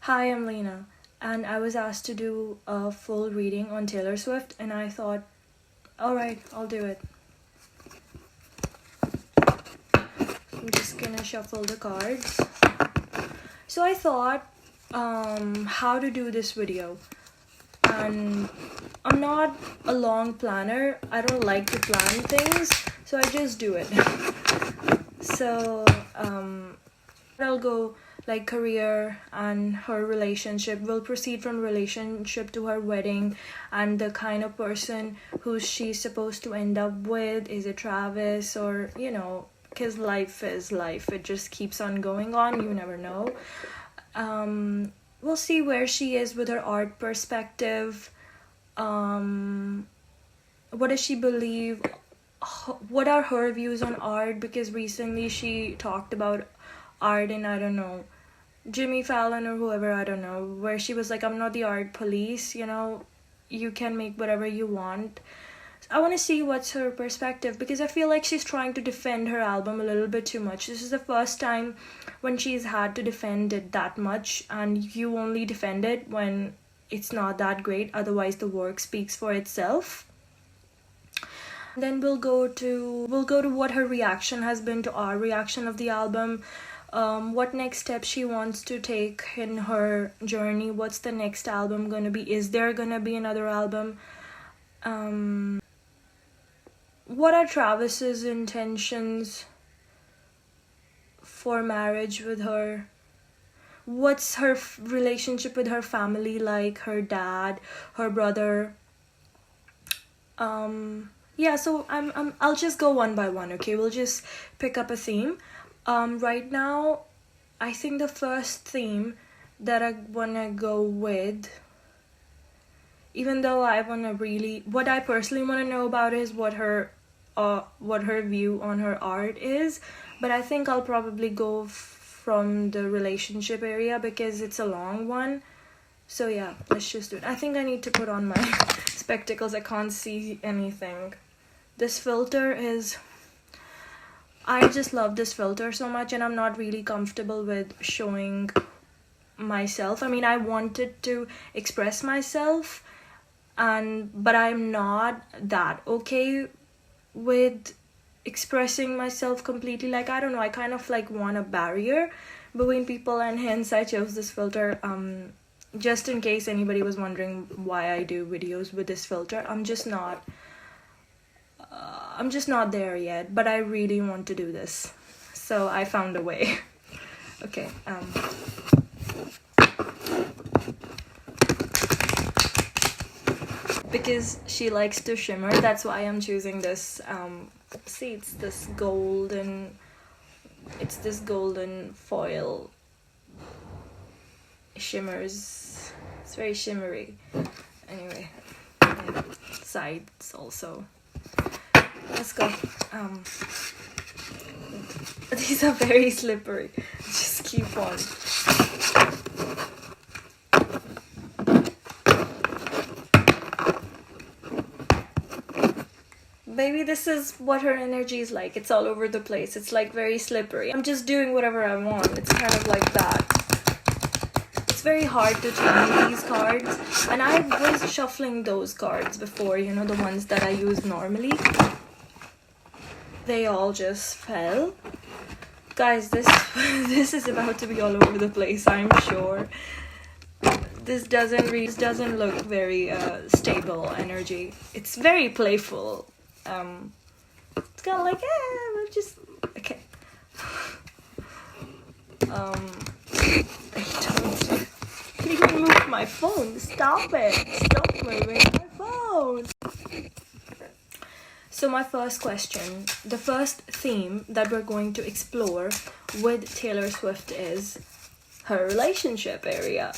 Hi, I'm Lena, and I was asked to do a full reading on Taylor Swift, and I thought, alright, I'll do it. I'm just gonna shuffle the cards. So I thought, how to do this video. And I'm not a long planner. I don't like to plan things, so I just do it. So, I'll go like career and her relationship. We'll proceed from relationship to her wedding and the kind of person who she's supposed to end up with. Is it Travis or, because life is life. It just keeps on going on. You never know. We'll see where she is with her art perspective. What does she believe? What are her views on art? Because recently she talked about art in, I don't know, Jimmy Fallon or whoever, I don't know, where she was like, I'm not the art police, you can make whatever you want. I want to see what's her perspective, because I feel like she's trying to defend her album a little bit too much. This is the first time when she's had to defend it that much, and you only defend it when it's not that great, otherwise the work speaks for itself. Then we'll go to what her reaction has been to our reaction of the album. What next steps she wants to take in her journey. What's the next album gonna be? Is there gonna be another album? What are Travis's intentions for marriage with her? What's her relationship with her family like? Her dad, her brother. Yeah, so I'll just go one by one, okay? We'll just pick up a theme. Right now, I think the first theme that I wanna go with, even though what I personally wanna know about is what her view on her art is, but I think I'll probably go from the relationship area because it's a long one. So yeah, let's just do it. I think I need to put on my spectacles. I can't see anything. This filter is... I just love this filter so much, and I'm not really comfortable with showing myself. I mean, I wanted to express myself, but I'm not that okay with expressing myself completely. Like, I don't know, I kind of like want a barrier between people, and hence I chose this filter. Just in case anybody was wondering why I do videos with this filter, I'm just not there yet, but I really want to do this, so I found a way. Okay, because she likes to shimmer, that's why I'm choosing this. See, it's this golden foil shimmers. It's very shimmery. Anyway, and sides also. Let's go. These are very slippery. Just keep on. Maybe this is what her energy is like. It's all over the place. It's like very slippery. I'm just doing whatever I want. It's kind of like that. It's very hard to tell these cards. And I was shuffling those cards before, the ones that I use normally. They all just fell. Guys, this is about to be all over the place, I'm sure. This doesn't look very stable energy. It's very playful. It's kind of like, we'll just... Okay. I don't even move my phone. Stop it. Stop moving my phone. So my first question, the first theme that we're going to explore with Taylor Swift is her relationship area.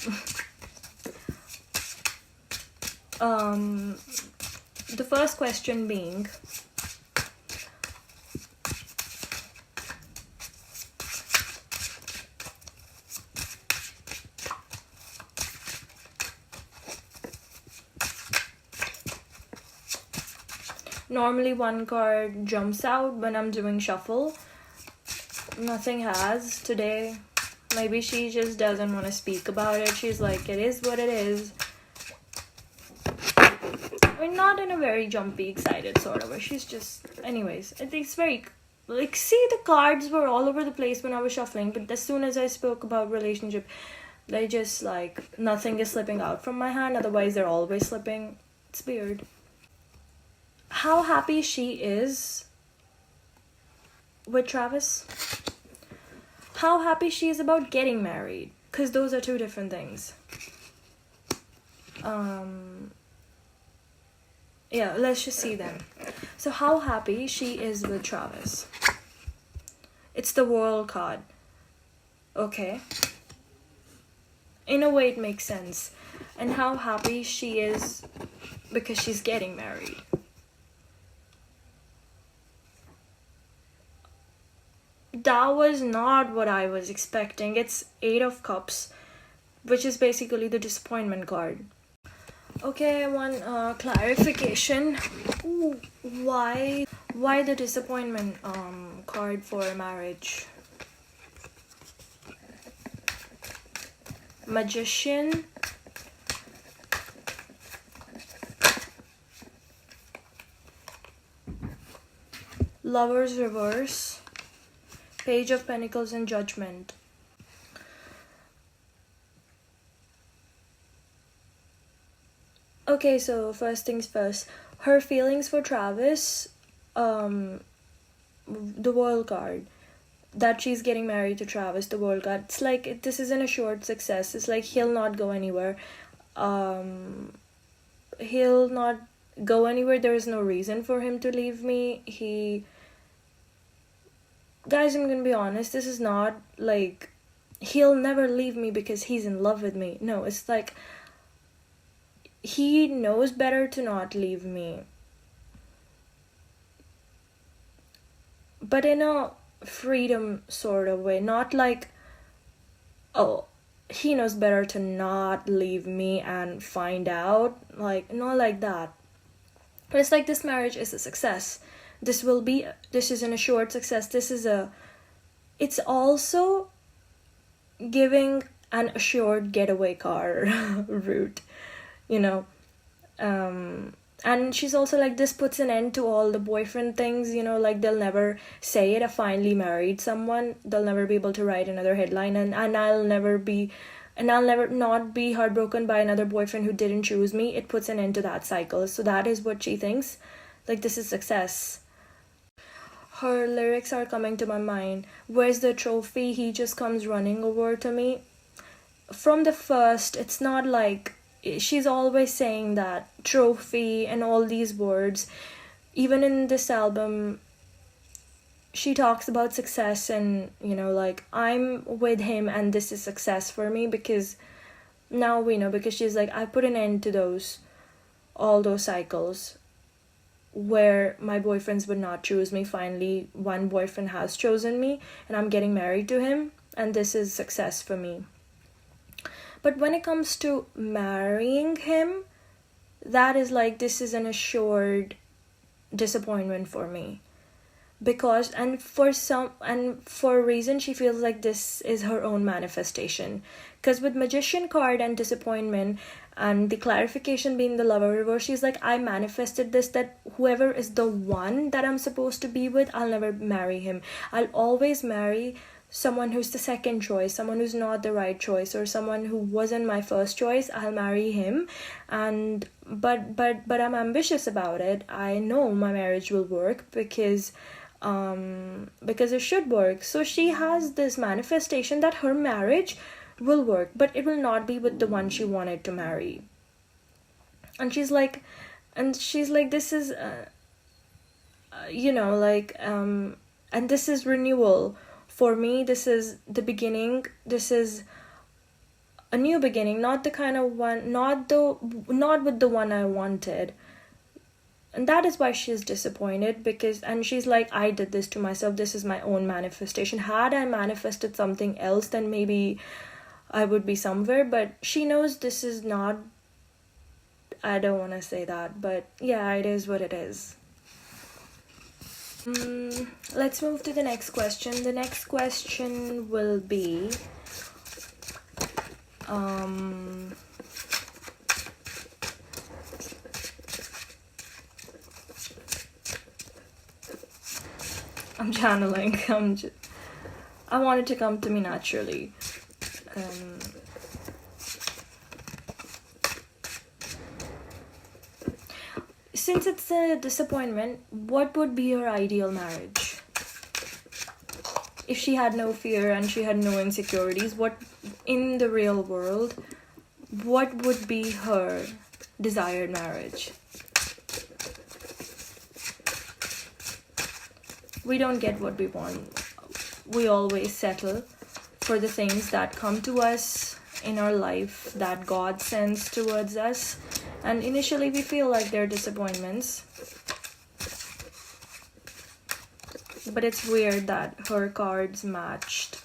The first question being, normally one card jumps out when I'm doing shuffle. Nothing has today. Maybe she just doesn't want to speak about it. She's like, it is what it is. I mean, not in a very jumpy, excited sort of way. She's just... Anyways, it's very... Like, see, the cards were all over the place when I was shuffling. But as soon as I spoke about relationship, they just, like, nothing is slipping out from my hand. Otherwise, they're always slipping. It's weird. How happy she is with Travis. How happy she is about getting married. Because those are two different things. Yeah, let's just see them. So how happy she is with Travis. It's the World card. Okay. In a way, it makes sense. And how happy she is because she's getting married. That was not what I was expecting. It's 8 of Cups, which is basically the disappointment card. Okay, I want clarification. Ooh, why the disappointment card for a marriage? Magician. Lovers reverse. Page of Pentacles and Judgment. Okay, so first things first. Her feelings for Travis, the World card. That she's getting married to Travis, the World card. It's like, this isn't a short success. It's like, he'll not go anywhere. He'll not go anywhere. There is no reason for him to leave me. Guys, I'm gonna be honest. This is not like, he'll never leave me because he's in love with me. No, it's like, he knows better to not leave me. But in a freedom sort of way. Not like, oh, he knows better to not leave me and find out. Like, not like that. But it's like, this marriage is a success. This isn't a short success. It's also giving an assured getaway car route. You know, and she's also like, this puts an end to all the boyfriend things, you know, like, they'll never say it, I finally married someone. They'll never be able to write another headline, and I'll never not be heartbroken by another boyfriend who didn't choose me. It puts an end to that cycle. So that is what she thinks. Like, this is success. Her lyrics are coming to my mind. Where's the trophy? He just comes running over to me. From the first, it's not like, she's always saying that trophy and all these words. Even in this album, she talks about success and, you know, like, I'm with him and this is success for me, because now we know, because she's like, I put an end to all those cycles where my boyfriends would not choose me. Finally, one boyfriend has chosen me and I'm getting married to him, and this is success for me. But when it comes to marrying him, that is like, this is an assured disappointment for me. Because, for a reason, she feels like this is her own manifestation. Because with Magician card and disappointment, and the clarification being the Lover reverse, she's like, I manifested this, that whoever is the one that I'm supposed to be with, I'll never marry him. I'll always marry someone who's the second choice, someone who's not the right choice, or someone who wasn't my first choice. I'll marry him. And but I'm ambitious about it. I know my marriage will work because it should work. So she has this manifestation that her marriage will work, but it will not be with the one she wanted to marry. And she's like, this is and this is renewal. For me, this is the beginning. This is a new beginning, not the kind of one, not with the one I wanted. And that is why she's disappointed, and she's like, I did this to myself. This is my own manifestation. Had I manifested something else, then maybe I would be somewhere. But she knows this is not, I don't want to say that, but yeah, it is what it is. Let's move to the next question. The next question will be, I'm channeling. I want it to come to me naturally. Since it's a disappointment, what would be her ideal marriage? If she had no fear and she had no insecurities, what in the real world, what would be her desired marriage? We don't get what we want. We always settle for the things that come to us in our life that God sends towards us. And initially we feel like they're disappointments. But it's weird that her cards matched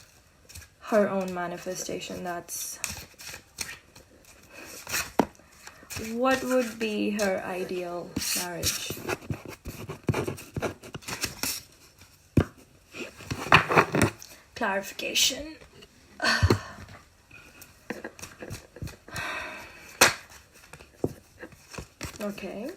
her own manifestation. That's... What would be her ideal marriage? Clarification. Okay.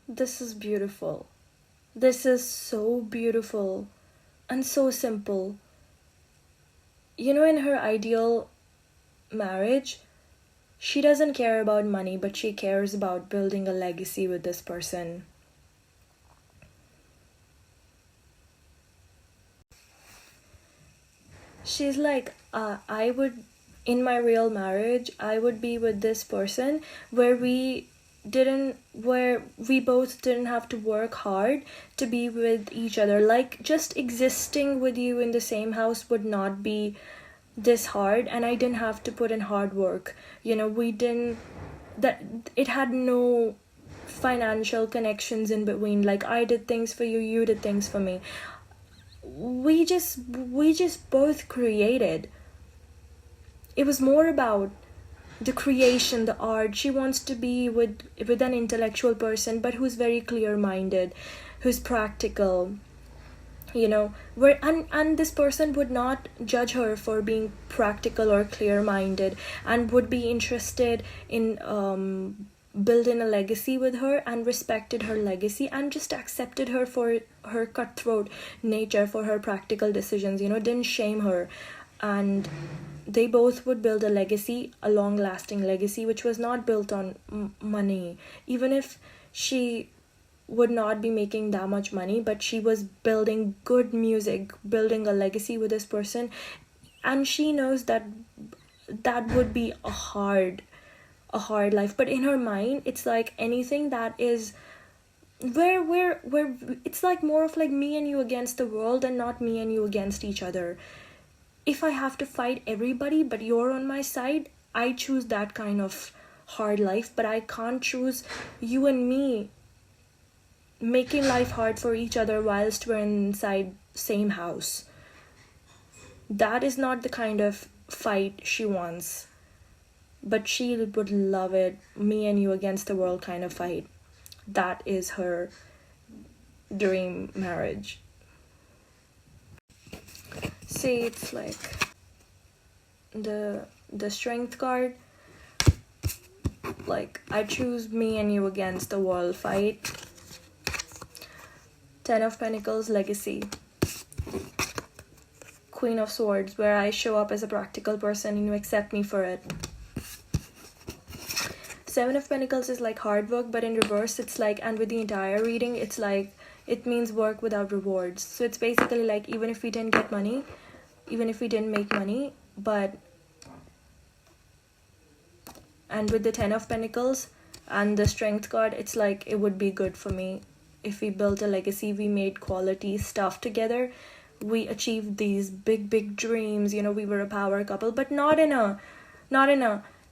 This is beautiful. This is so beautiful and so simple. You know, in her ideal marriage, she doesn't care about money, but she cares about building a legacy with this person. She's like, in my real marriage, I would be with this person where we both didn't have to work hard to be with each other. Like, just existing with you in the same house would not be this hard, and I didn't have to put in hard work. You know, it had no financial connections in between. Like, I did things for you, you did things for me. We just both created. It was more about the creation, the art. She wants to be with an intellectual person, but who's very clear-minded, who's practical, you know, and this person would not judge her for being practical or clear-minded, and would be interested in building a legacy with her, and respected her legacy, and just accepted her for her cutthroat nature, for her practical decisions, you know, didn't shame her. And they both would build a legacy, a long-lasting legacy, which was not built on money. Even if she would not be making that much money, but she was building good music, building a legacy with this person, and she knows that would be a hard life. But in her mind, it's like anything that is where it's like more of like me and you against the world, and not me and you against each other. If I have to fight everybody but you're on my side, I choose that kind of hard life. But I can't choose you and me making life hard for each other whilst we're inside same house. That is not the kind of fight she wants. But she would love it, me and you against the world kind of fight. That is her dream marriage. See, it's like the strength card. Like, I choose me and you against the world fight. 10 of Pentacles, legacy. Queen of Swords, where I show up as a practical person and you accept me for it. 7 of Pentacles is like hard work, but in reverse, it's like, and with the entire reading, it's like, it means work without rewards. So it's basically like, even if we didn't get money, even if we didn't make money, but, and with the 10 of Pentacles and the strength card, it's like, it would be good for me if we built a legacy, we made quality stuff together, we achieved these big dreams, you know, we were a power couple, but not in a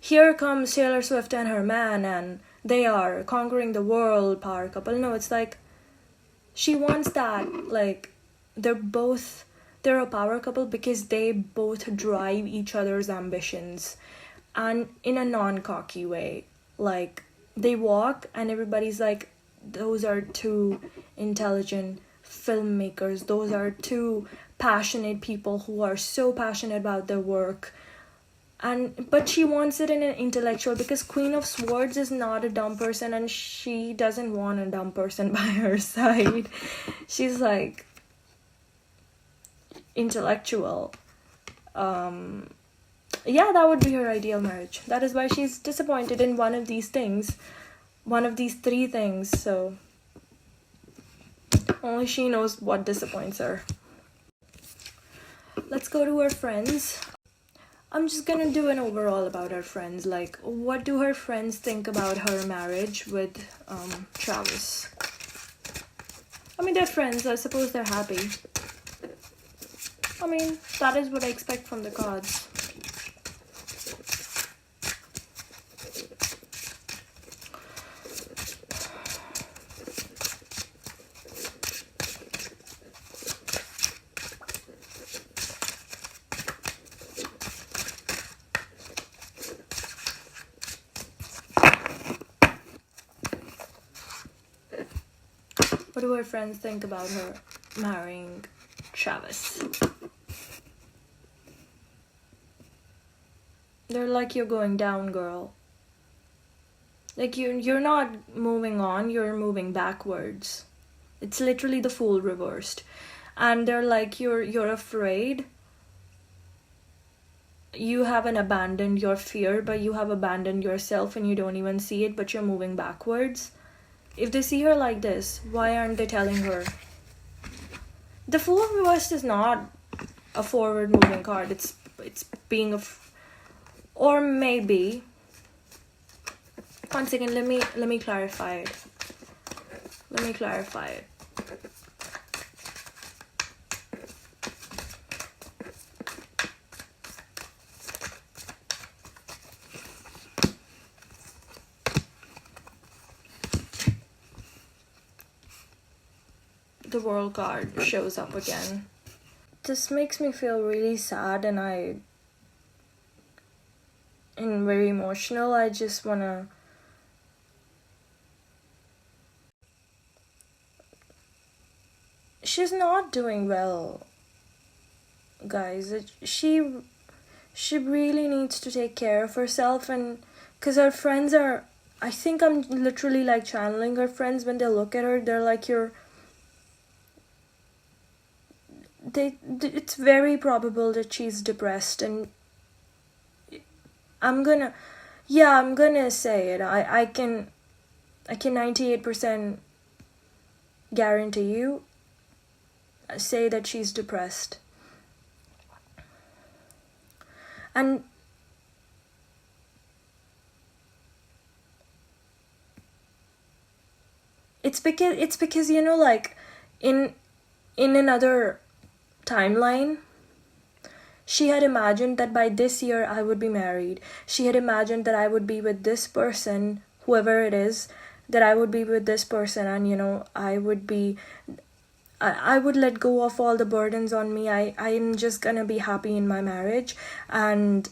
here comes Taylor Swift and her man and they are conquering the world power couple. No, it's like, she wants that, like, they're a power couple because they both drive each other's ambitions, and in a non-cocky way. Like, they walk and everybody's like, those are two intelligent filmmakers. Those are two passionate people who are so passionate about their work. But she wants it in an intellectual, because Queen of Swords is not a dumb person, and she doesn't want a dumb person by her side. She's like intellectual. Yeah, that would be her ideal marriage. That is why she's disappointed in one of these things, one of these three things. So only she knows what disappoints her. Let's go to her friends. I'm just gonna do an overall about her friends. Like, what do her friends think about her marriage with Travis? I mean, they're friends. I suppose they're happy. I mean, that is what I expect from the cards. What do her friends think about her marrying Travis? They're like, you're going down, girl. Like, you're not moving on, you're moving backwards. It's literally the Fool reversed. And they're like, you're afraid. You haven't abandoned your fear, but you have abandoned yourself, and you don't even see it, but you're moving backwards. If they see her like this, why aren't they telling her? The Fool reversed is not a forward moving card. It's being or maybe. One second, let me clarify it. Let me clarify it. The World card shows up again. This makes me feel really sad, and very emotional. I just wanna. She's not doing well, guys. She really needs to take care of herself, and because her friends are. I think I'm literally like channeling her friends. When they look at her, they're like, it's very probable that she's depressed, and I'm gonna say it. I can 98% guarantee you say that she's depressed. And it's because you know, like in another timeline, she had imagined that by this year I would be married. She had imagined that I would be with this person, whoever it is, that I would be with this person, and you know, I would let go of all the burdens on me. I'm just gonna be happy in my marriage. And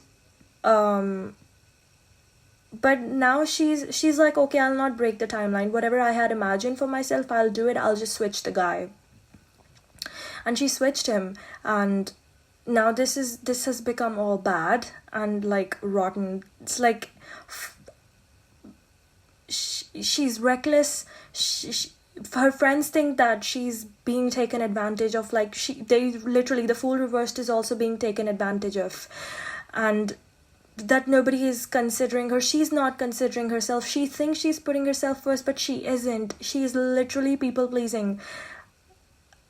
but now she's like, okay, I'll not break the timeline. Whatever I had imagined for myself, I'll do it. I'll just switch the guy. And she switched him, and now this has become all bad and like rotten. It's like she's reckless. Her friends think that she's being taken advantage of. Like they literally, the Fool reversed is also being taken advantage of, and that nobody is considering her. She's not considering herself. She thinks she's putting herself first, but she isn't. She's literally people pleasing,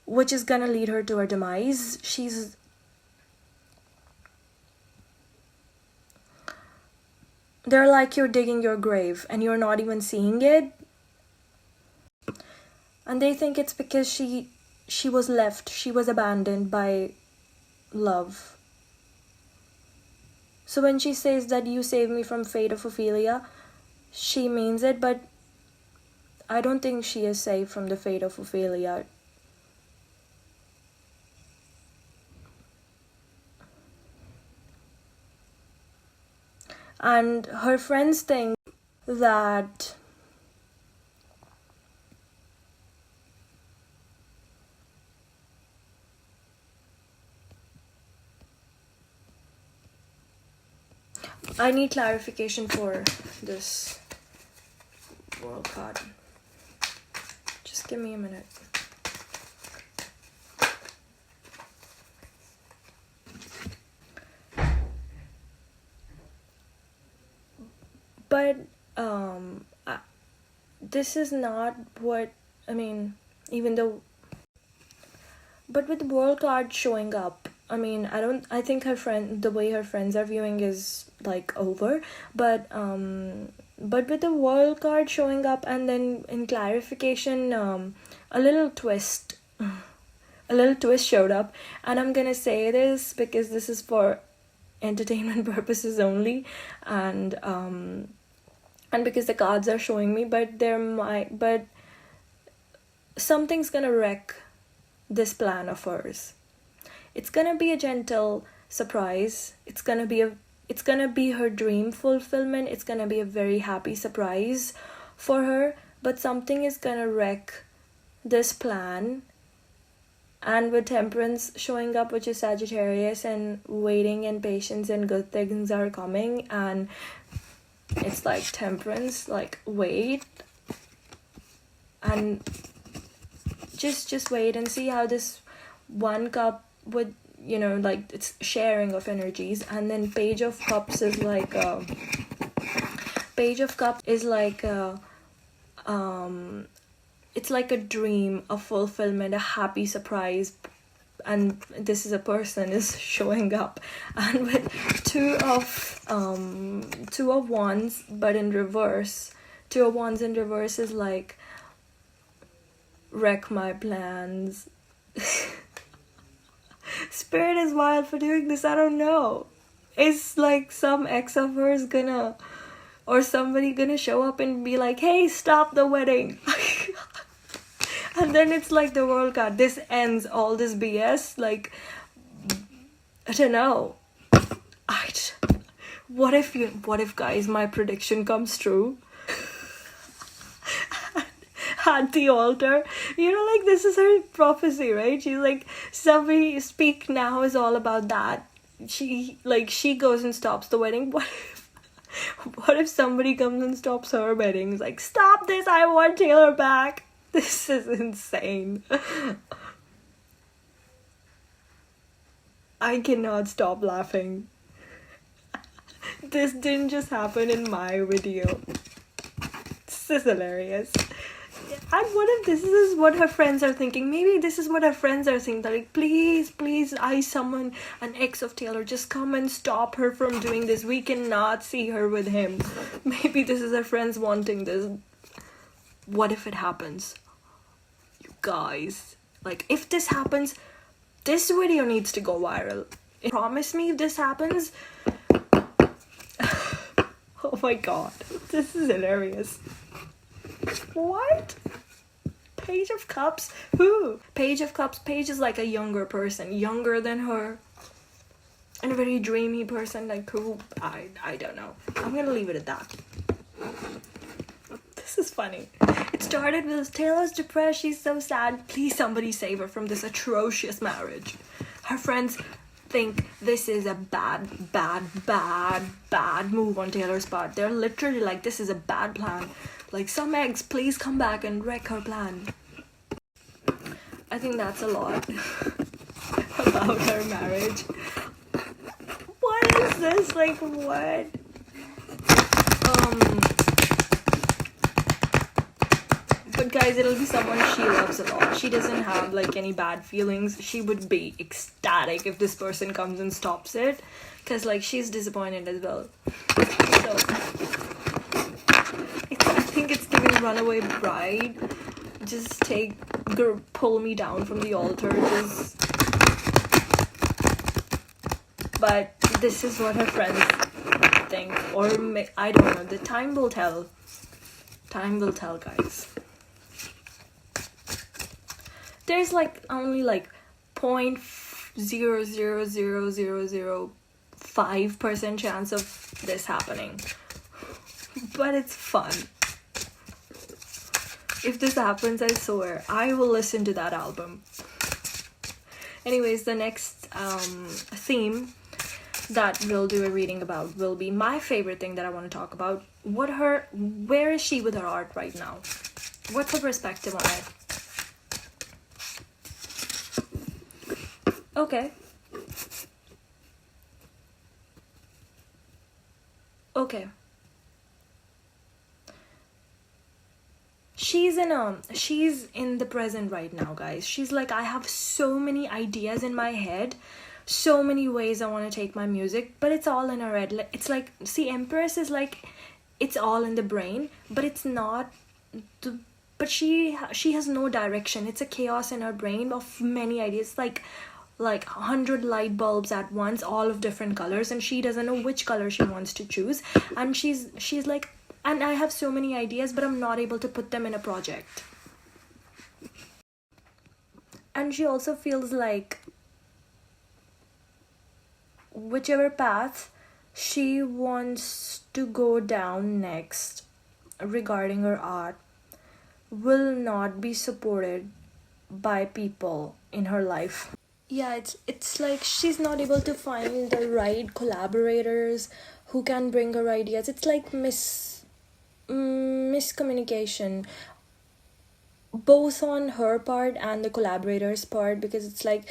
which is gonna lead her to her demise. They're like, you're digging your grave and you're not even seeing it. And they think it's because she was left, she was abandoned by love. So when she says that you saved me from fate of Ophelia, she means it, but I don't think she is saved from the fate of Ophelia. And her friends think that I need clarification for this world card. Just give me a minute. But this is not what I mean, even though, but with the world card showing up, I mean, I think the way her friends are viewing is like over, but with the world card showing up and then in clarification, a little twist showed up, and I'm gonna say this because this is for entertainment purposes only, and because the cards are showing me, but something's gonna wreck this plan of hers. It's gonna be a gentle surprise. It's gonna be her dream fulfillment. It's gonna be a very happy surprise for her, but something is gonna wreck this plan. And with Temperance showing up, which is Sagittarius, and waiting and patience and good things are coming, and it's like Temperance, like wait and just wait and see how this one cup would, like it's sharing of energies, and then Page of Cups is like it's like a dream, a fulfillment, a happy surprise, and this is a person is showing up, and with two of wands, but in reverse. Two of wands in reverse is like wreck my plans. Spirit is wild for doing this. I don't know. It's like some ex of hers or somebody gonna show up and be like, hey, stop the wedding. And then it's like the world card. This ends all this BS. Like, I don't know. What if guys, my prediction comes true? At the altar, like this is her prophecy, right? She's like, somebody speak now is all about that. She goes and stops the wedding. What if somebody comes and stops her wedding? It's like, stop this, I want Taylor back. This is insane. I cannot stop laughing. This didn't just happen in my video. This is hilarious. And what if this is what her friends are thinking? Maybe this is what her friends are thinking. They're like, please, I summon an ex of Taylor. Just come and stop her from doing this. We cannot see her with him. Maybe this is her friends wanting this. What if it happens? You guys, like, if this happens, this video needs to go viral. Promise me if this happens. Oh my god, this is hilarious. What? Page of Cups? Who? Page of Cups. Page is like a younger person, younger than her, and a very dreamy person. Like who? I don't know. I'm gonna leave it at that. This is funny. It started with Taylor's depressed. She's so sad. Please, somebody save her from this atrocious marriage. Her friends think this is a bad move on Taylor's part. They're literally like, this is a bad plan. Like, some eggs, please come back and wreck her plan. I think that's a lot about her marriage. What is this? Like, what? But guys, it'll be someone she loves a lot. She doesn't have like any bad feelings. She would be ecstatic if this person comes and stops it, because like she's disappointed as well. So I think it's giving Runaway Bride. Just pull me down from the altar. But this is what her friends think, or I don't know. The time will tell. Time will tell, guys. There's like only like 0.00005% chance of this happening, but it's fun. If this happens, I swear I will listen to that album. Anyways, the next theme that we'll do a reading about will be my favorite thing that I want to talk about. Where is she with her art right now? What's her perspective on it? Okay. Okay. She's in the present right now, guys. She's like, I have so many ideas in my head, so many ways I want to take my music, but it's all in her head. It's like, see, Empress is like, it's all in the brain, but it's not but she has no direction. It's a chaos in her brain of many ideas, like 100 light bulbs at once, all of different colors, and she doesn't know which color she wants to choose. And she's like, and I have so many ideas, but I'm not able to put them in a project. And she also feels like whichever path she wants to go down next regarding her art will not be supported by people in her life. Yeah, it's like she's not able to find the right collaborators who can bring her ideas. It's like miscommunication, both on her part and the collaborator's part, because it's like,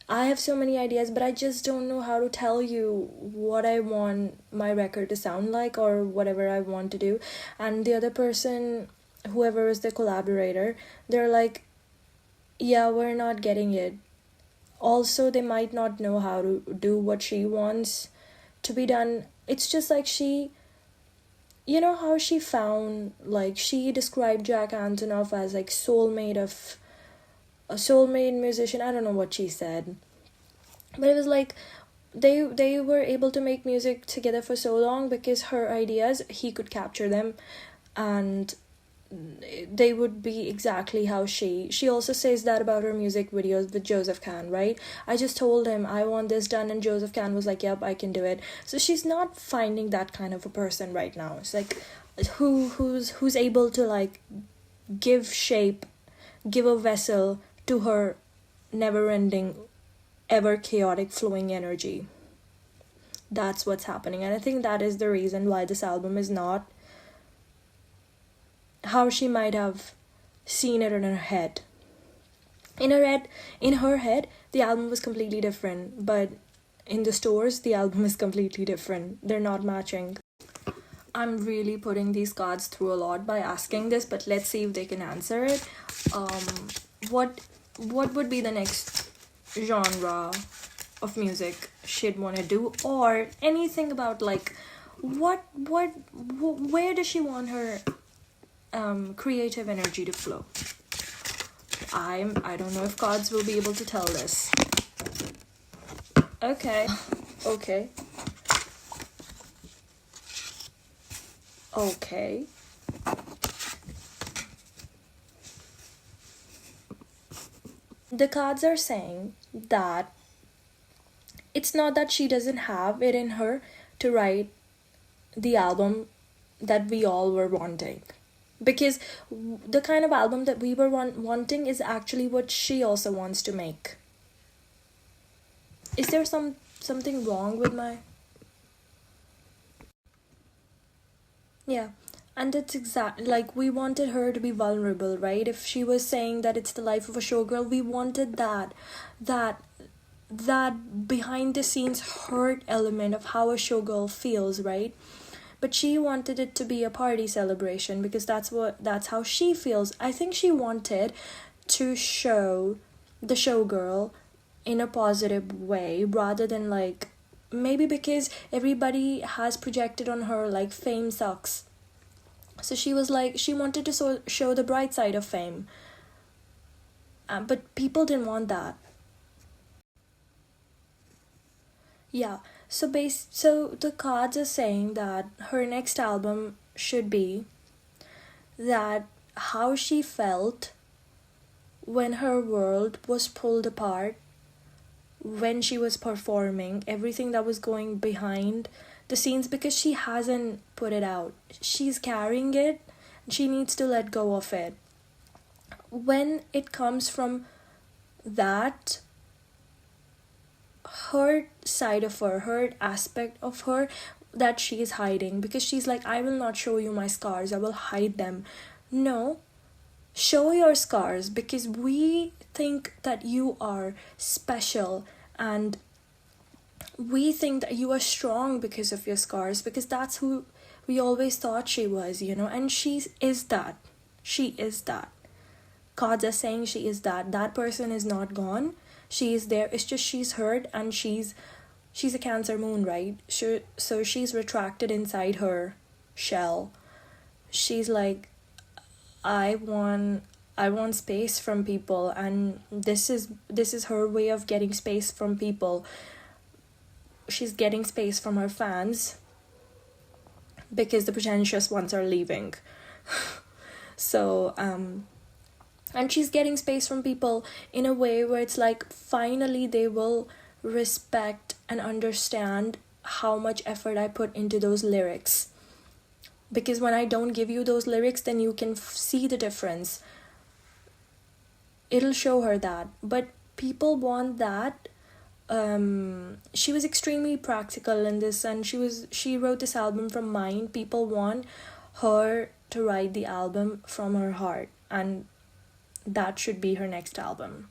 I have so many ideas, but I just don't know how to tell you what I want my record to sound like or whatever I want to do. And the other person, whoever is the collaborator, they're like, yeah, we're not getting it. Also, they might not know how to do what she wants to be done. It's just like you know how she found, like, she described Jack Antonoff as like a soulmate musician. I don't know what she said, but it was like they were able to make music together for so long because her ideas, he could capture them, and they would be exactly how she also says that about her music videos with Joseph Kahn, right? I just told him I want this done, and Joseph Kahn was like, yep, I can do it. So she's not finding that kind of a person right now. It's like, who's able to like give shape, give a vessel to her never-ending, ever chaotic flowing energy. That's what's happening, and I think that is the reason why this album is not how she might have seen it in her head. In her head, the album was completely different, but in the stores, the album is completely different. They're not matching. I'm really putting these cards through a lot by asking this, but let's see if they can answer it. What would be the next genre of music she'd want to do, or anything about like where does she want her creative energy to flow? I don't know if cards will be able to tell this. Okay. The cards are saying that it's not that she doesn't have it in her to write the album that we all were wanting, because the kind of album that we were wanting is actually what she also wants to make. Is there something wrong with my... Yeah, and it's exact, like, we wanted her to be vulnerable, right? If she was saying that it's the life of a showgirl, we wanted that behind the scenes hurt element of how a showgirl feels, right? But she wanted it to be a party celebration because that's how she feels. I think she wanted to show the showgirl in a positive way rather than like, maybe because everybody has projected on her like fame sucks. So she was like, she wanted to show the bright side of fame. But people didn't want that. Yeah. So the cards are saying that her next album should be that how she felt when her world was pulled apart, when she was performing, everything that was going behind the scenes, because she hasn't put it out. She's carrying it. She needs to let go of it. When it comes from that, hurt side of her, hurt aspect of her that she is hiding, because she's like, I will not show you my scars, I will hide them. No, show your scars, because we think that you are special, and we think that you are strong because of your scars, because that's who we always thought she was, you know. And she is that. She is that. Cards are saying she is that. That person is not gone. She is there. It's just she's hurt, and she's a Cancer moon, right? So she's retracted inside her shell. She's like, I want space from people, and this is her way of getting space from people. She's getting space from her fans because the pretentious ones are leaving. So and she's getting space from people in a way where it's like, finally they will respect and understand how much effort I put into those lyrics. Because when I don't give you those lyrics, then you can see the difference. It'll show her that. But people want that. She was extremely practical in this, and she wrote this album from mind. People want her to write the album from her heart, and that should be her next album.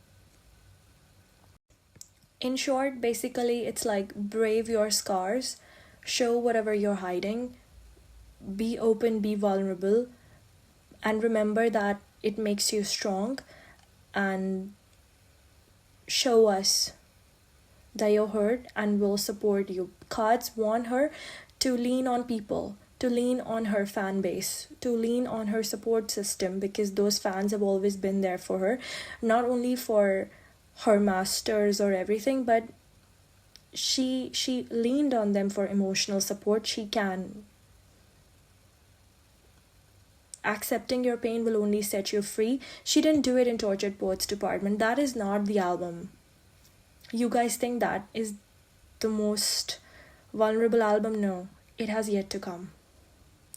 In short, basically, it's like, brave your scars, show whatever you're hiding, be open, be vulnerable, and remember that it makes you strong, and show us that you're hurt and will support you. Cards want her to lean on people, to lean on her fan base, to lean on her support system, because those fans have always been there for her, not only for her masters or everything, but she leaned on them for emotional support. She can. Accepting your pain will only set you free. She didn't do it in Tortured Poets Department. That is not the album. You guys think that is the most vulnerable album? No, it has yet to come.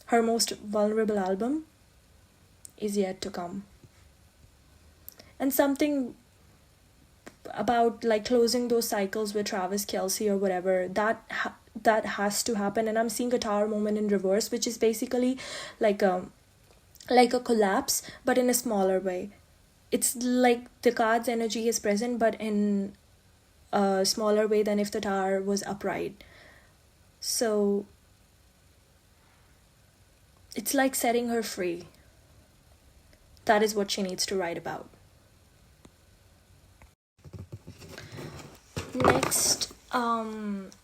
Her most vulnerable album is yet to come. And something about like closing those cycles with Travis Kelce or whatever, that has to happen. And I'm seeing a Tower moment in reverse, which is basically like a collapse, but in a smaller way. It's like the card's energy is present, but in a smaller way than if the tower was upright. So it's like setting her free. That is what she needs to write about.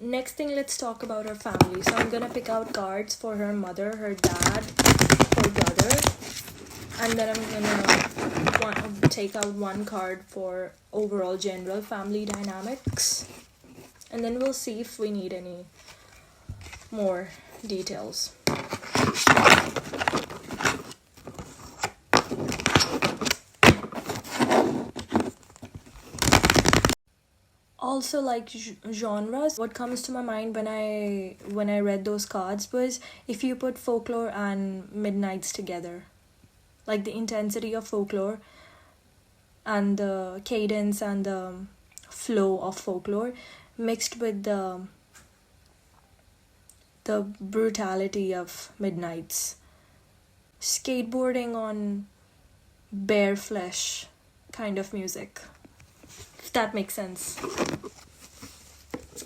Next thing, let's talk about her family. So I'm gonna pick out cards for her mother, her dad, her brother, and then I'm gonna take out one card for overall general family dynamics, and then we'll see if we need any more details. Also, like genres, what comes to my mind when I read those cards was, if you put folklore and midnights together, like the intensity of folklore and the cadence and the flow of folklore mixed with the brutality of midnights, skateboarding on bare flesh kind of music, if that makes sense.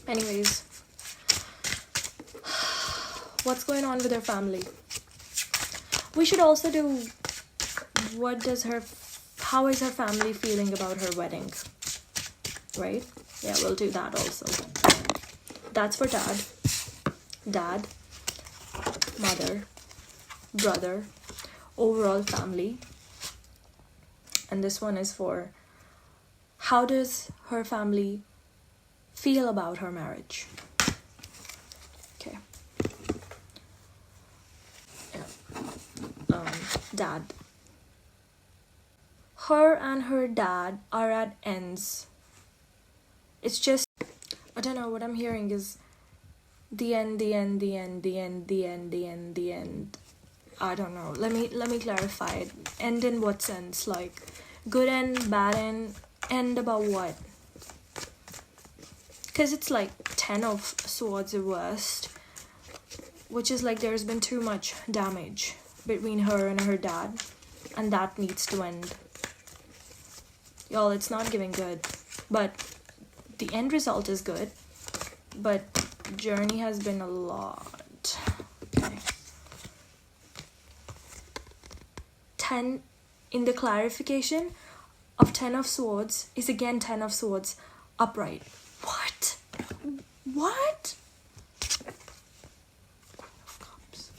Anyways, what's going on with her family? We should also do, how is her family feeling about her wedding, right? Yeah, we'll do that also. That's for dad, mother, brother, overall family. And this one is for, how does her family feel about her marriage? Okay. Yeah. Dad. Her and her dad are at ends. It's just, I don't know, what I'm hearing is the end. I don't know. Let me clarify it. End in what sense? Like good end, bad end about what? because it's like 10 of swords reversed, which is like there's been too much damage between her and her dad, and that needs to end. Y'all, it's not giving good, but the end result is good, but journey has been a lot. Okay. 10 in the clarification of 10 of swords is again 10 of swords upright. What? What? Queen of Cups.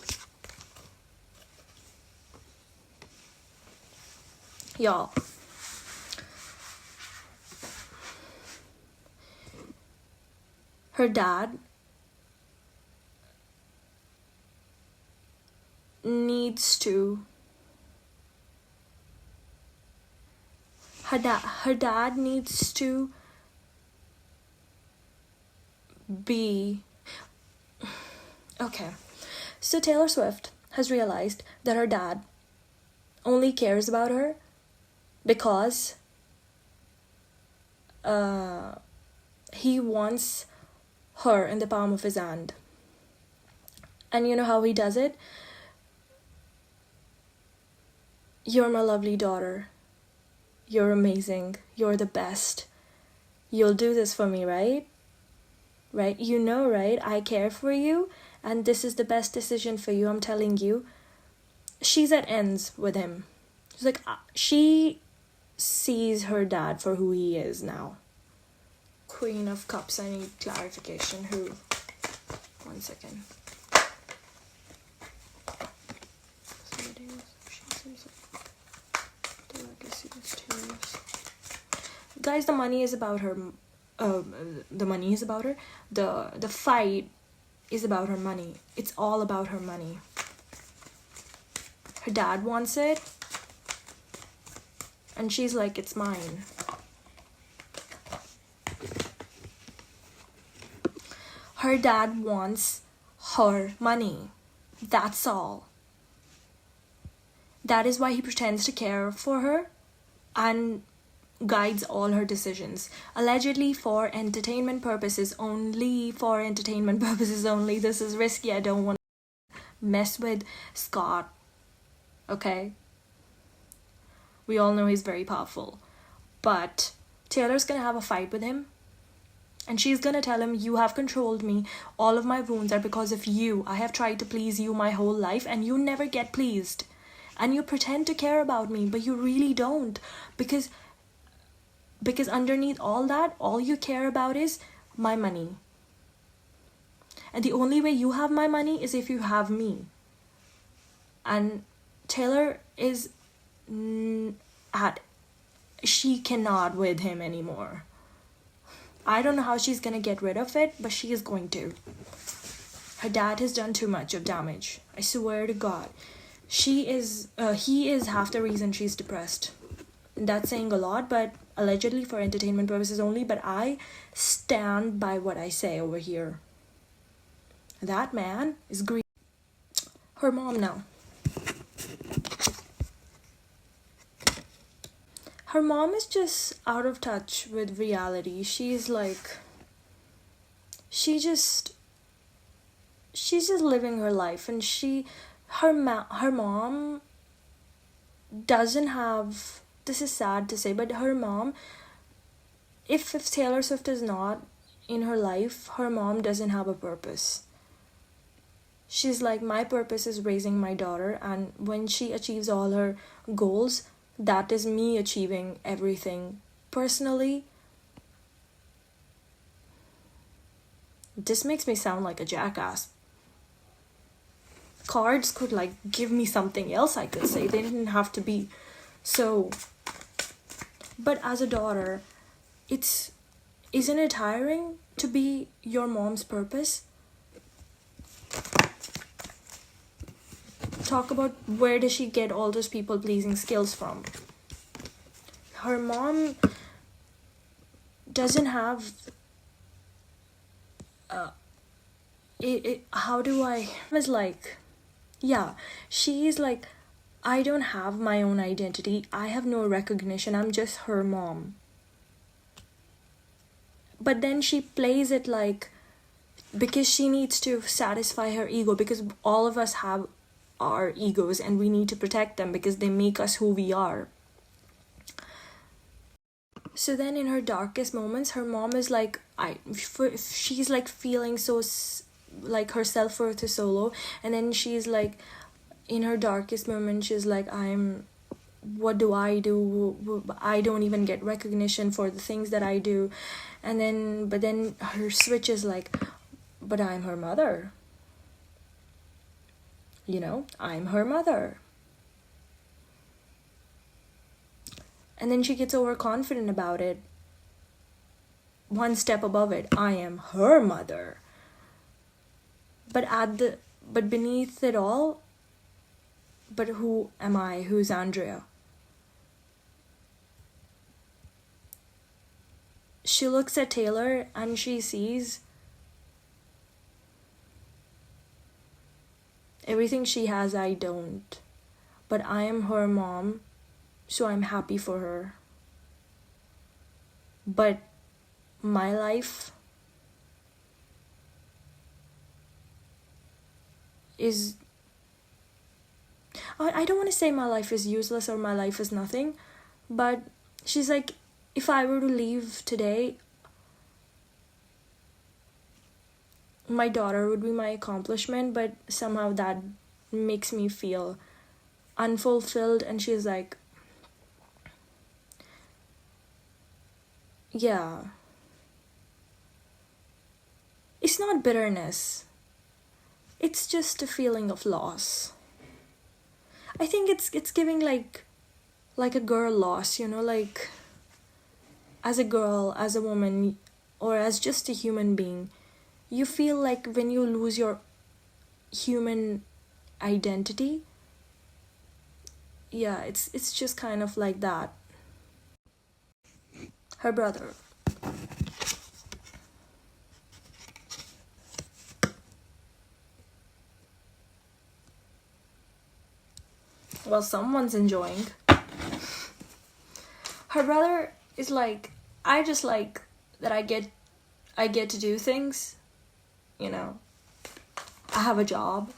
Y'all, her dad needs to her dad needs to be okay. So Taylor Swift has realized that her dad only cares about her because he wants her in the palm of his hand. And you know how he does it? You're my lovely daughter. You're amazing. You're the best. You'll do this for me, right? Right? You know, right? I care for you, and this is the best decision for you, I'm telling you. She's at ends with him. She's like, she sees her dad for who he is now. Queen of Cups, I need clarification. Who? 1 second. Guys, the money is about her. The money is about her. The fight is about her money. It's all about her money. Her dad wants it, and she's like, it's mine. Her dad wants her money. That's all. That is why he pretends to care for her and guides all her decisions. Allegedly for entertainment purposes only. For entertainment purposes only. This is risky. I don't want to mess with Scott. Okay? We all know he's very powerful. But Taylor's gonna have a fight with him. And she's gonna tell him, you have controlled me. All of my wounds are because of you. I have tried to please you my whole life and you never get pleased. And you pretend to care about me, but you really don't. Because underneath all that, all you care about is my money. And the only way you have my money is if you have me. And Taylor is she cannot with him anymore. I don't know how she's gonna get rid of it, but she is going to. Her dad has done too much of damage. I swear to God. He is half the reason she's depressed. That's saying a lot, but allegedly for entertainment purposes only, but I stand by what I say over here. That man is greedy. Her mom now. Her mom is just out of touch with reality. She's like, she's just living her life, and her mom doesn't have, this is sad to say, but her mom, if Taylor Swift is not in her life, her mom doesn't have a purpose. She's like, my purpose is raising my daughter, and when she achieves all her goals, that is me achieving everything. Personally, this makes me sound like a jackass. Cards could like give me something else I could say. They didn't have to be so. But as a daughter, isn't it tiring to be your mom's purpose? Talk about where does she get all those people pleasing skills from? Her mom doesn't have how do I was like, yeah, she's like, I don't have my own identity. I have no recognition. I'm just her mom. but then she plays it like, because she needs to satisfy her ego, because all of us have our egos and we need to protect them because they make us who we are. So then in her darkest moments, her mom is like, she's like feeling so like her self-worth is so low, and then she's like, in her darkest moment, she's like, what do? I don't even get recognition for the things that I do. And then, but then her switch is like, but I'm her mother. You know, I'm her mother. And then she gets overconfident about it. One step above it, I am her mother. But beneath it all, but who am I? Who's Andrea? She looks at Taylor and she sees everything she has, I don't. But I am her mom, so I'm happy for her. But my life is... I don't want to say my life is useless or my life is nothing, but she's like, if I were to leave today, my daughter would be my accomplishment, but somehow that makes me feel unfulfilled. And she's like, yeah, it's not bitterness, it's just a feeling of loss. I think it's giving like a girl loss, you know, like as a girl, as a woman, or as just a human being, you feel like when you lose your human identity, yeah, it's just kind of like that. Her brother. Well, someone's enjoying. Her brother is like, I just like that I get to do things, you know. I have a job.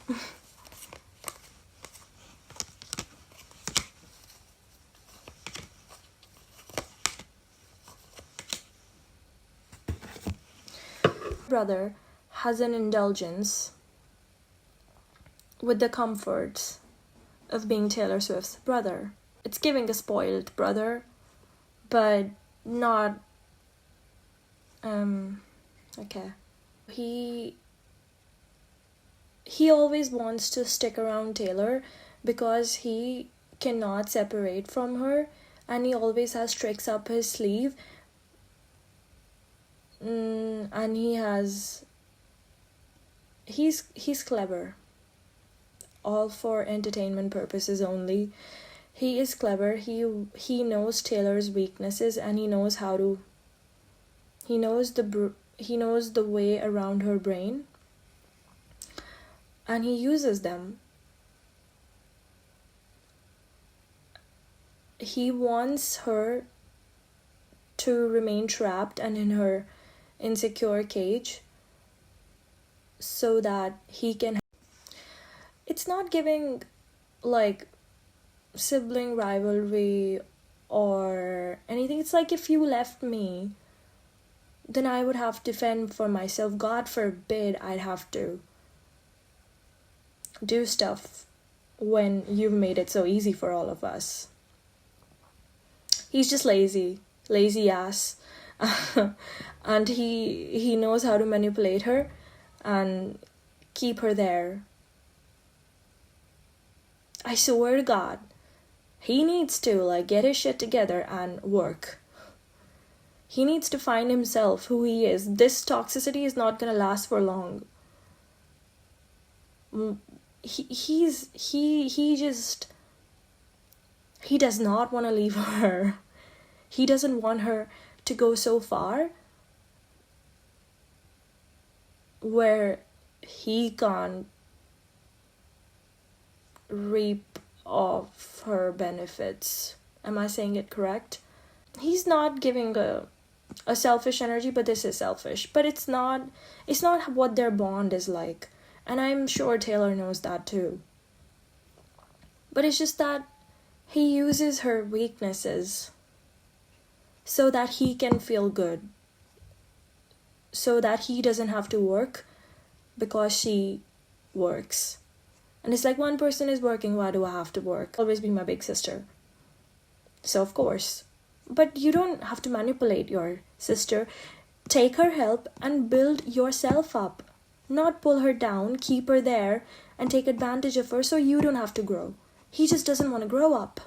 Brother has an indulgence with the comforts of being Taylor Swift's brother. It's giving a spoiled brother, but not okay. He always wants to stick around Taylor because he cannot separate from her, and he always has tricks up his sleeve. And he's clever, all for entertainment purposes only. He is clever. He knows Taylor's weaknesses, and he knows the way around her brain, and he uses them. He wants her to remain trapped and in her insecure cage so that he can... It's not giving like sibling rivalry or anything. It's like, if you left me, then I would have to fend for myself. God forbid I'd have to do stuff when you've made it so easy for all of us. He's just lazy ass. And he knows how to manipulate her and keep her there. I swear to God, he needs to like get his shit together and work. He needs to find himself, who he is. This toxicity is not gonna last for long. He does not want to leave her. He doesn't want her to go so far where he can't reap off her benefits. Am I saying it correct? He's not giving a a selfish energy, but this is selfish. But it's not what their bond is like. And I'm sure Taylor knows that too. But it's just that he uses her weaknesses so that he can feel good. So that he doesn't have to work because she works. And it's like, one person is working, why do I have to work? Always be my big sister. So of course. But you don't have to manipulate your sister. Take her help and build yourself up. Not pull her down, keep her there, and take advantage of her so you don't have to grow. He just doesn't want to grow up.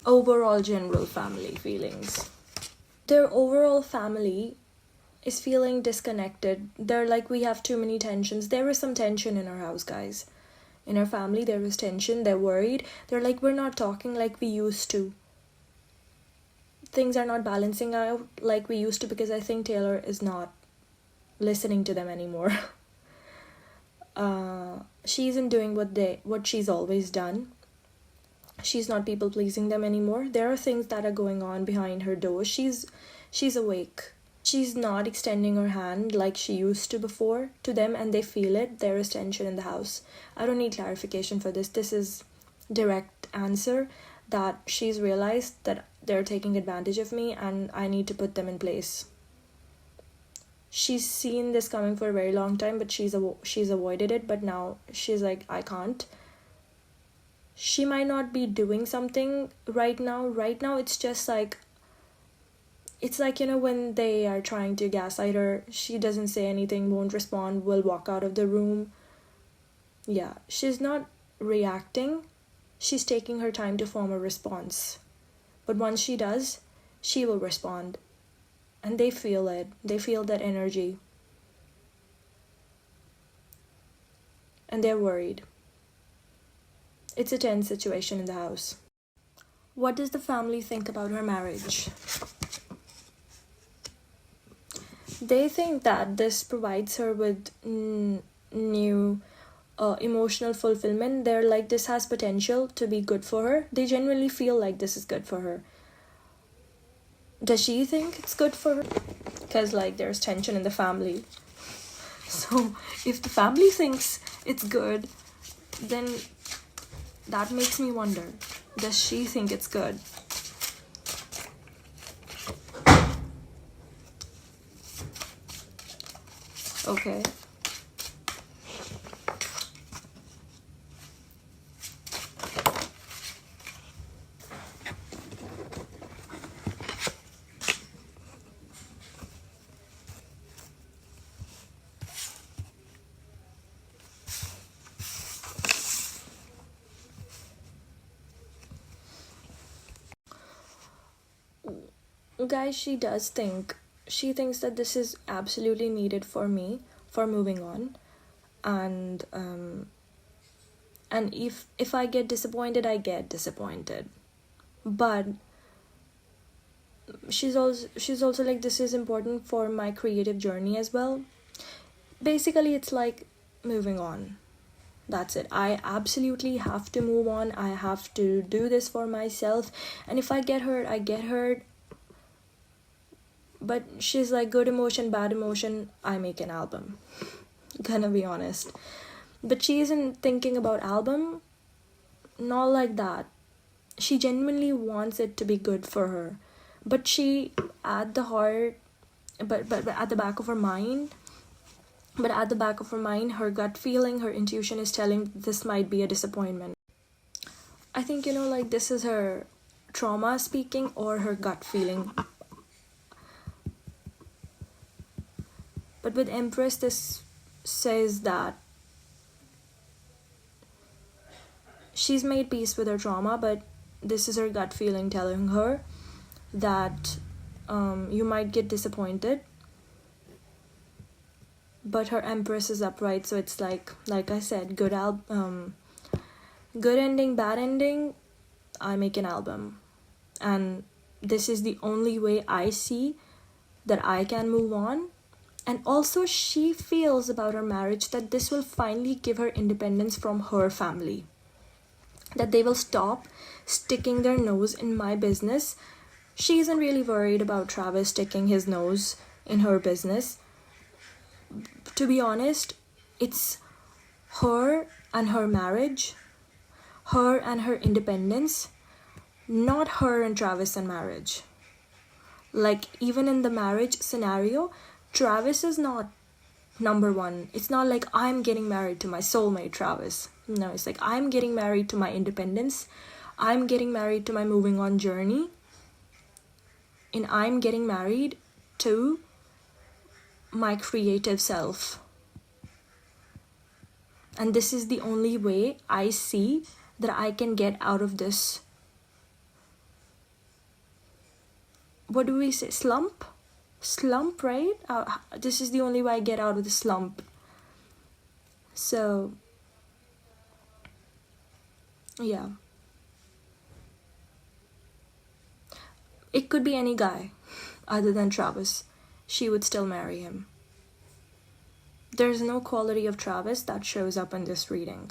Overall general family feelings. Their overall family is feeling disconnected. They're like, we have too many tensions. There is some tension in our house, guys. In our family, there is tension. They're worried. They're like, we're not talking like we used to. Things are not balancing out like we used to because I think Taylor is not listening to them anymore. She isn't doing what she's always done. She's not people pleasing them anymore. There are things that are going on behind her door. She's awake. She's not extending her hand like she used to before to them, and they feel it. There is tension in the house. I don't need clarification for this. This is direct answer that she's realized that they're taking advantage of me and I need to put them in place. She's seen this coming for a very long time, but she's avoided it, but now she's like, I can't. She might not be doing something right now. Right now, it's just like, it's like, when they are trying to gaslight her, she doesn't say anything, won't respond, will walk out of the room. Yeah, she's not reacting. She's taking her time to form a response. But once she does, she will respond. And they feel it. They feel that energy. And they're worried. It's a tense situation in the house. What does the family think about her marriage? They think that this provides her with new emotional fulfillment. They're like, this has potential to be good for her. They genuinely feel like this is good for her. Does she think it's good for her? Because there's tension in the family. So if the family thinks it's good, then that makes me wonder, does she think it's good? Okay. Guys, she thinks that this is absolutely needed for me for moving on, and if I get disappointed, I get disappointed, but she's also like, this is important for my creative journey as well. Basically, it's like moving on. That's it. I absolutely have to move on. I have to do this for myself, and if I get hurt, I get hurt. But she's like, good emotion, bad emotion, I make an album. Gonna be honest. But she isn't thinking about album. Not like that. She genuinely wants it to be good for her. But she, at the heart, but at the back of her mind, her gut feeling, her intuition is telling this might be a disappointment. I think, this is her trauma speaking or her gut feeling. But with Empress, this says that she's made peace with her trauma, but this is her gut feeling telling her that you might get disappointed. But her Empress is upright, so it's like I said, good ending, bad ending, I make an album. And this is the only way I see that I can move on. And also, she feels about her marriage that this will finally give her independence from her family. That they will stop sticking their nose in my business she isn't really worried about Travis sticking his nose in her business. To be honest, it's her and her marriage, her and her independence, not her and Travis and marriage. Like, even in the marriage scenario, Travis is not number one. It's not like I'm getting married to my soulmate Travis. No, it's like I'm getting married to my independence. I'm getting married to my moving on journey. And I'm getting married to my creative self. And this is the only way I see that I can get out of this. What do we say? Slump, right? This is the only way I get out of the slump. So, yeah. It could be any guy other than Travis. She would still marry him. There's no quality of Travis that shows up in this reading.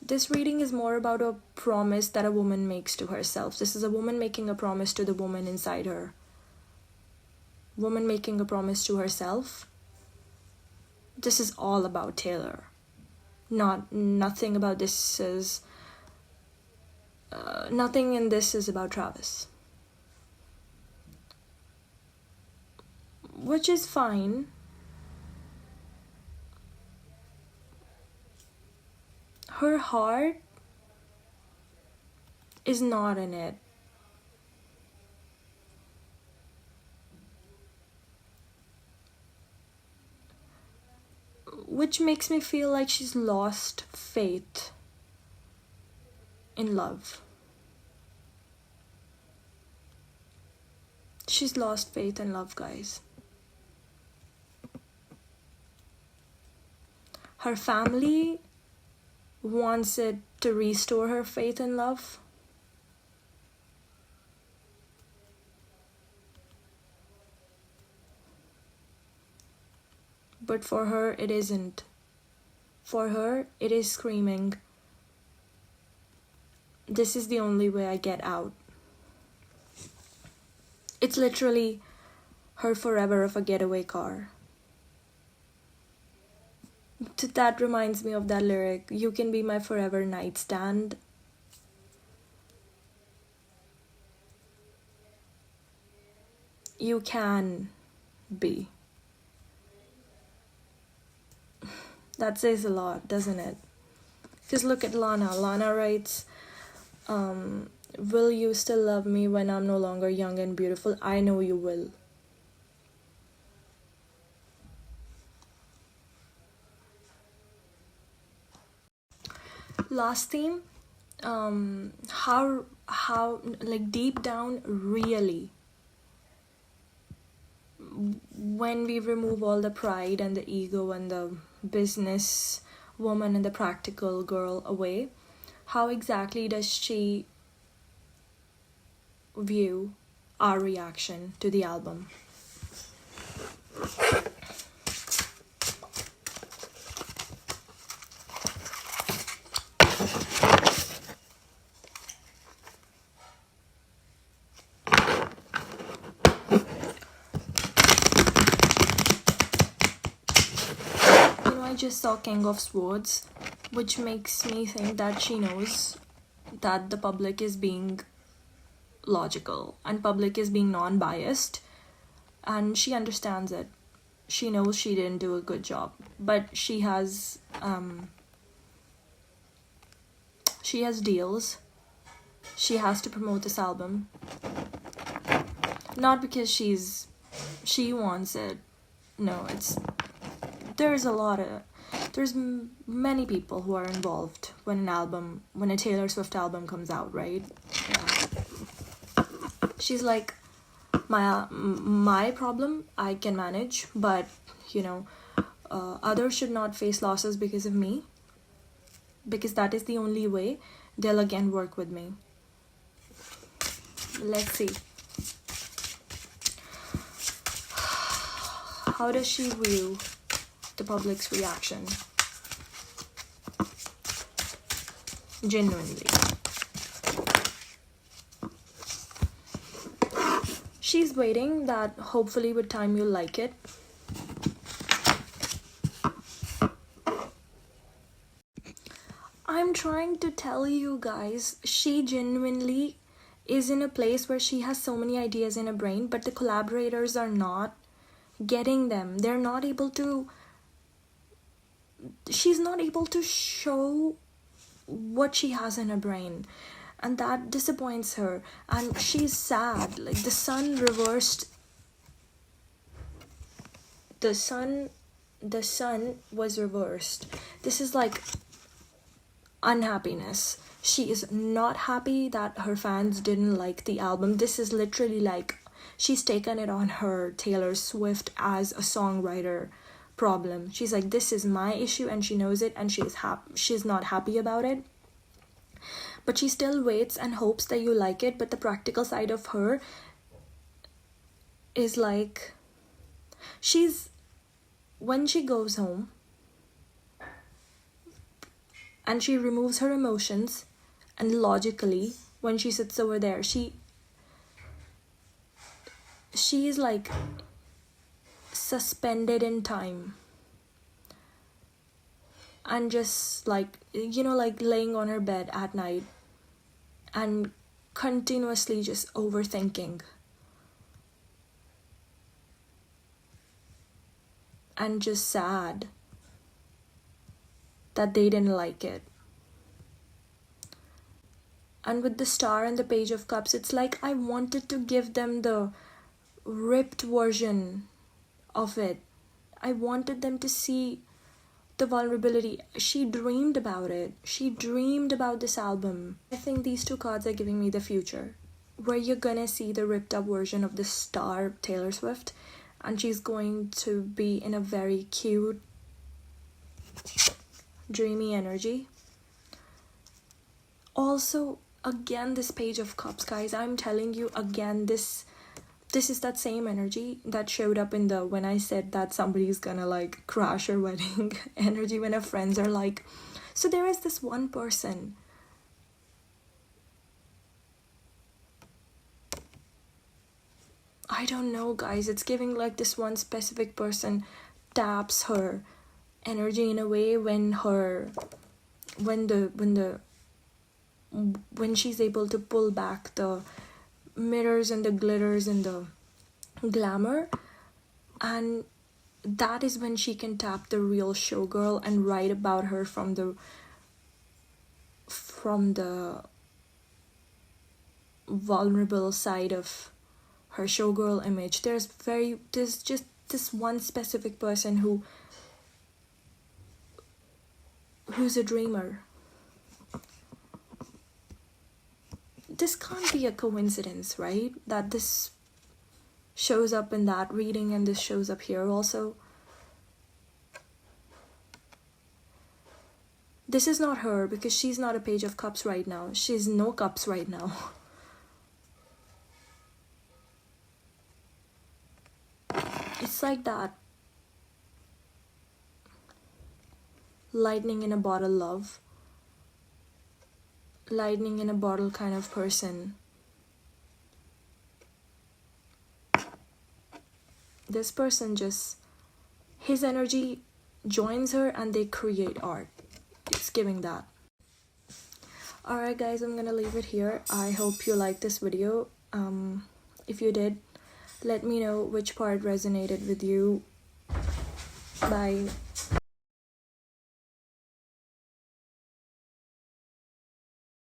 This reading is more about a promise that a woman makes to herself. This is a woman making a promise to the woman inside her. Woman making a promise to herself. This is all about Taylor. Nothing about this is... nothing in this is about Travis. Which is fine. Her heart is not in it. Which makes me feel like she's lost faith in love. She's lost faith in love, guys. Her family wants it to restore her faith in love. But for her, it isn't. For her, it is screaming, this is the only way I get out. It's literally her forever of a getaway car. That reminds me of that lyric, you can be my forever nightstand. You can be. That says a lot, doesn't it? Because look at Lana. Lana writes, will you still love me when I'm no longer young and beautiful? I know you will. Last theme, how like deep down, really, when we remove all the pride and the ego and the business woman and the practical girl away, how exactly does she view our reaction to the album? I just saw King of Swords, which makes me think that she knows that the public is being logical and public is being non-biased, and she understands it. She knows she didn't do a good job, but she has deals. She has to promote this album, not because she wants it. No, there's many people who are involved when a Taylor Swift album comes out, right? Yeah. She's like, my problem I can manage, but others should not face losses because of me, because that is the only way they'll again work with me. Let's see. How does she view the public's reaction? Genuinely. she's waiting that hopefully with time you'll like it. I'm trying to tell you guys, she genuinely is in a place where she has so many ideas in her brain, but the collaborators are not getting them. They're not able to, she's not able to show what she has in her brain, and that disappoints her, and she's sad. Like the sun reversed, the sun was reversed. This is like unhappiness. She is not happy that her fans didn't like the album. This is literally like she's taken it on her, Taylor Swift, as a songwriter problem. She's like, this is my issue, and she knows it, and she's not happy about it, but she still waits and hopes that you like it. But the practical side of her is like, when she goes home and she removes her emotions, and logically when she sits over there, she is like suspended in time, and just like, you know, like laying on her bed at night and continuously just overthinking and just sad that they didn't like it. And with the star and the page of cups, it's like I wanted to give them the ripped version of it. I wanted them to see the vulnerability. She dreamed about it. She dreamed about this album. I think these two cards are giving me the future, where you're gonna see the ripped up version of the star Taylor Swift, and she's going to be in a very cute, dreamy energy. Also, again, this page of cups, guys, I'm telling you again, this is that same energy that showed up in the, when I said that somebody's gonna like crash her wedding energy, when her friends are like, so there is this one person, I don't know, guys, it's giving like this one specific person taps her energy in a way when she's able to pull back the mirrors and the glitters and the glamour, and that is when she can tap the real showgirl and write about her from the vulnerable side of her showgirl image. There's just this one specific person who's a dreamer. This can't be a coincidence, right? That this shows up in that reading and this shows up here also. This is not her, because she's not a page of cups right now. She's no cups right now. It's like that lightning in a bottle love. Lightning in a bottle kind of person. This person just, his energy joins her and they create art. It's giving that. Alright guys, I'm gonna leave it here. I hope you liked this video. If you did, let me know which part resonated with you. Bye.